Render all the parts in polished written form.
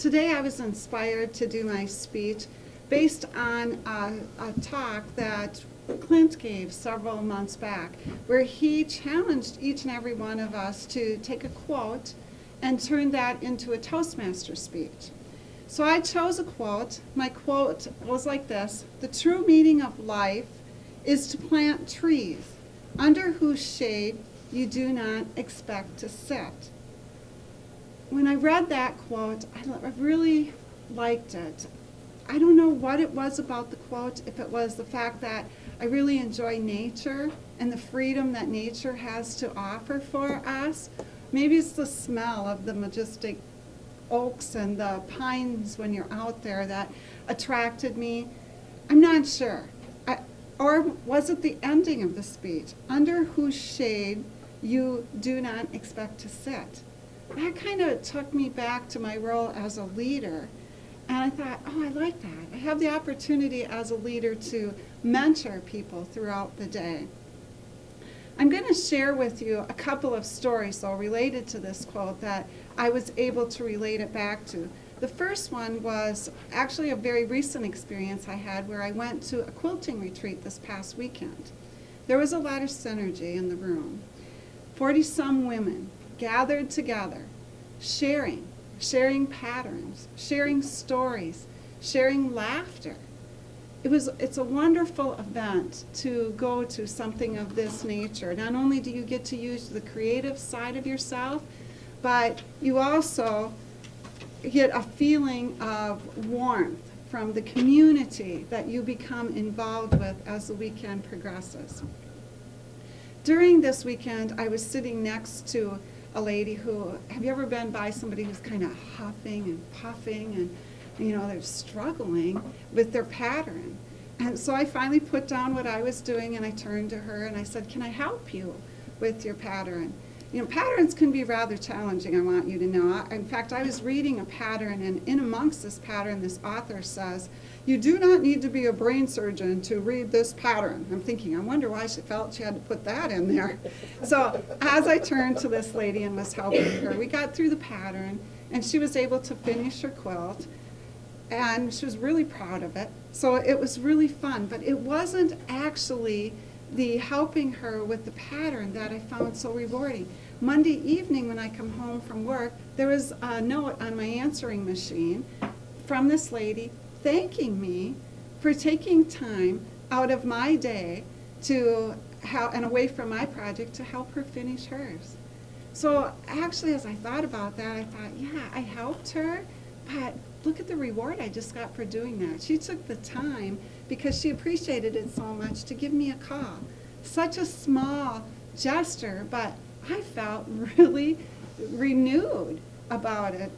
today I was inspired to do my speech based on a talk that Clint gave several months back, where he challenged each and every one of us to take a quote and turn that into a Toastmaster speech. So I chose a quote. My quote was like this: "The true meaning of life is to plant trees under whose shade you do not expect to sit." When I read that quote, I really liked it. I don't know what it was about the quote, if it was the fact that I really enjoy nature and the freedom that nature has to offer for us. Maybe it's the smell of the majestic oaks and the pines when you're out there that attracted me. I'm not sure. Or was it the ending of the speech? Under whose shade you do not expect to sit. That kind of took me back to my role as a leader. And I thought, oh, I like that. I have the opportunity as a leader to mentor people throughout the day. I'm going to share with you a couple of stories, though, related to this quote that I was able to relate it back to. The first one was actually a very recent experience I had where I went to a quilting retreat this past weekend. There was a lot of synergy in the room. 40-some women gathered together, sharing patterns, sharing stories, sharing laughter. It's a wonderful event to go to something of this nature. Not only do you get to use the creative side of yourself, but you also get a feeling of warmth from the community that you become involved with as the weekend progresses. During this weekend, I was sitting next to a lady who, have you ever been by somebody who's kind of huffing and puffing and, they're struggling with their pattern? And so I finally put down what I was doing and I turned to her and I said, "Can I help you with your pattern?" Patterns can be rather challenging, I want you to know. In fact, I was reading a pattern, and in amongst this pattern, this author says, "You do not need to be a brain surgeon to read this pattern." I'm thinking, I wonder why she felt she had to put that in there. So as I turned to this lady and was helping her, we got through the pattern, and she was able to finish her quilt, and she was really proud of it. So it was really fun, but it wasn't actually the helping her with the pattern that I found so rewarding. Monday evening when I come home from work, there was a note on my answering machine from this lady thanking me for taking time out of my day to help, and away from my project, to help her finish hers. So actually, as I thought about that, I thought, yeah, I helped her, but look at the reward I just got for doing that. She took the time because she appreciated it so much to give me a call. Such a small gesture, but I felt really renewed about it.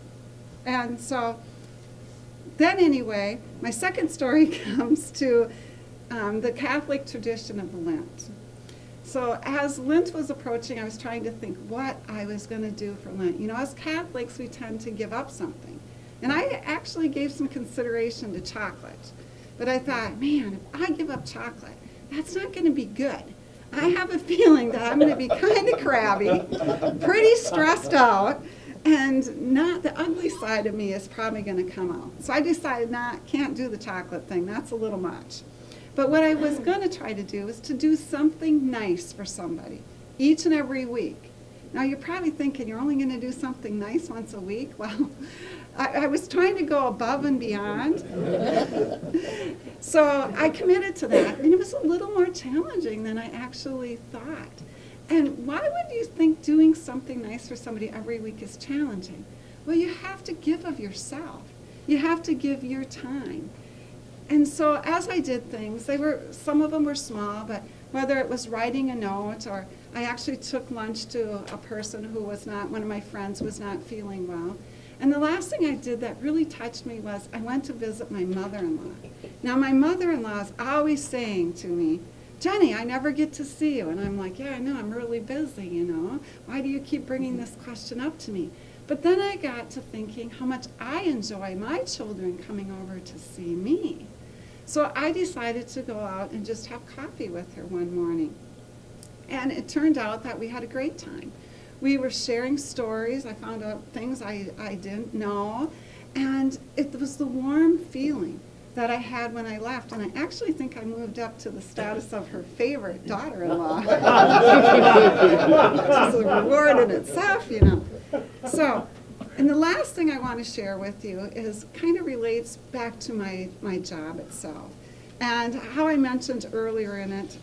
And so then anyway, my second story comes to the Catholic tradition of Lent. So as Lent was approaching, I was trying to think what I was going to do for Lent. As Catholics, we tend to give up something. And I actually gave some consideration to chocolate. But I thought, man, if I give up chocolate, that's not going to be good. I have a feeling that I'm going to be kind of crabby, pretty stressed out, and not the ugly side of me is probably going to come out. So I decided, can't do the chocolate thing. That's a little much. But what I was going to try to do was to do something nice for somebody each and every week. Now, you're probably thinking you're only going to do something nice once a week. Well, I was trying to go above and beyond. So I committed to that, and it was a little more challenging than I actually thought. And why would you think doing something nice for somebody every week is challenging? Well, you have to give of yourself. You have to give your time. And so as I did things, some of them were small, but whether it was writing a note, or I actually took lunch to a person who was not, one of my friends was not feeling well. And the last thing I did that really touched me was I went to visit my mother-in-law. Now, my mother-in-law is always saying to me, "Jenny, I never get to see you." And I'm like, yeah, I know, I'm really busy, Why do you keep bringing this question up to me? But then I got to thinking how much I enjoy my children coming over to see me. So I decided to go out and just have coffee with her one morning. And it turned out that we had a great time. We were sharing stories. I found out things I didn't know. And it was the warm feeling that I had when I left, and I actually think I moved up to the status of her favorite daughter-in-law. Which is a reward in itself, you know. So, and the last thing I want to share with you is kind of relates back to my job itself. And how I mentioned earlier in it,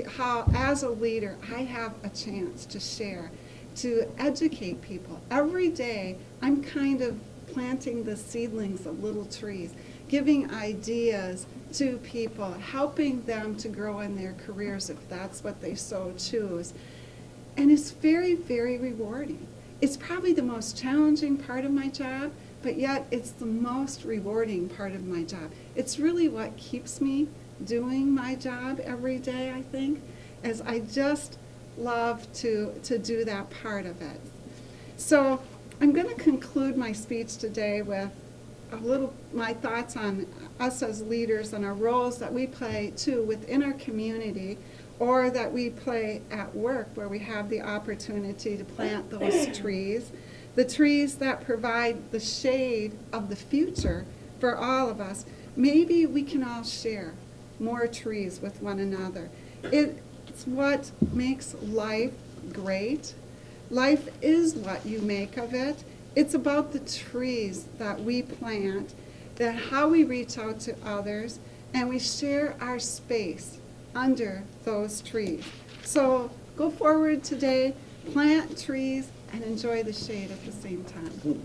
how as a leader, I have a chance to share, to educate people. Every day, I'm kind of planting the seedlings of little trees, giving ideas to people, helping them to grow in their careers if that's what they so choose. And it's very, very rewarding. It's probably the most challenging part of my job, but yet it's the most rewarding part of my job. It's really what keeps me doing my job every day, I think, as I just love to do that part of it. So I'm going to conclude my speech today with my thoughts on us as leaders and our roles that we play too within our community, or that we play at work where we have the opportunity to plant those trees, the trees that provide the shade of the future for all of us. Maybe we can all share more trees with one another. It's what makes life great. Life is what you make of it. It's about the trees that we plant, that how we reach out to others, and we share our space under those trees. So go forward today, plant trees, and enjoy the shade at the same time.